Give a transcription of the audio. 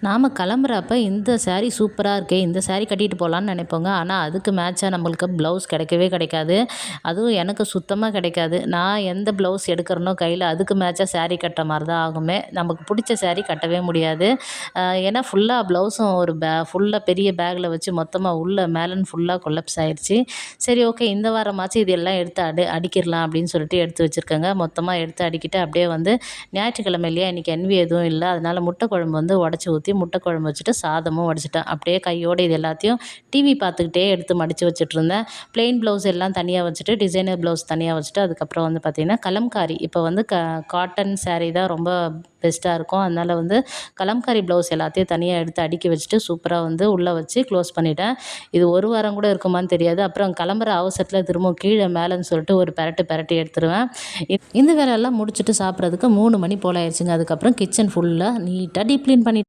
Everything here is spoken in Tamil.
நாம் கிளம்புறப்ப இந்த சாரீ சூப்பராக இருக்கே, இந்த சாரீ கட்டிட்டு போகலான்னு நினைப்போங்க. ஆனால் அதுக்கு மேட்சாக நம்மளுக்கு ப்ளவுஸ் கிடைக்கவே கிடைக்காது. அதுவும் எனக்கு சுத்தமாக கிடைக்காது. நான் எந்த ப்ளவுஸ் எடுக்கிறேனோ கையில், அதுக்கு மேட்சாக சாரீ கட்டுற மாதிரி தான் ஆகுமே. நமக்கு பிடிச்ச சாரீ கட்டவே முடியாது. ஏன்னா ஃபுல்லாக ப்ளவுஸும் ஒரு ஃபுல்லாக பெரிய பேக்கில் வச்சு மொத்தமாக உள்ள மேலன் ஃபுல்லாக கொல்லப்ஸ் ஆயிடுச்சு. சரி, ஓகே, இந்த வாரமாச்சும் இதெல்லாம் எடுத்து அடிக்கிடலாம் அப்படின்னு சொல்லிட்டு எடுத்து வச்சுருக்கேங்க. மொத்தமாக எடுத்து அடிக்கிட்டு அப்படியே வந்து ஞாயிற்றுக்கிழமை இல்லையா, இன்றைக்கி என்வி எதுவும் இல்லை. அதனால் முட்டை குழம்பு வந்து உடச்சி ஊற்றி முட்டை குழம்பு வச்சுட்டு சாதமும் வடிச்சிட்டேன். அப்படியே கையோடு இது எல்லாத்தையும் டிவி பார்த்துக்கிட்டே எடுத்து மடித்து வச்சுட்ருந்தேன். ப்ளெயின் ப்ளவுஸ் எல்லாம் தனியாக வச்சுட்டு, டிசைனர் ப்ளவுஸ் தனியாக வச்சுட்டு, அதுக்கப்புறம் வந்து பார்த்திங்கன்னா கலம்காரி இப்போ வந்து காட்டன் சாரீ தான் ரொம்ப பெஸ்ட்டாக இருக்கும். அதனால் வந்து கலம்காரி ப்ளவுஸ் எல்லாத்தையும் தனியாக எடுத்து அடுக்கி வச்சுட்டு சூப்பராக வந்து உள்ளே வச்சு க்ளோஸ் பண்ணிட்டேன். இது ஒரு வாரம் கூட இருக்குமான்னு தெரியாது. அப்புறம் கிளம்புற அவசரத்தில் திரும்ப கீழே மேலேன்னு சொல்லிட்டு ஒரு பெரட்டி எடுத்துருவேன். இந்த வேலையெல்லாம் முடிச்சுட்டு சாப்பிட்றதுக்கு 3 மணி போல் ஆயிடுச்சுங்க. அதுக்கப்புறம் கிச்சன் ஃபுல்லாக நீட்டாக டீப் க்ளீன் பண்ணி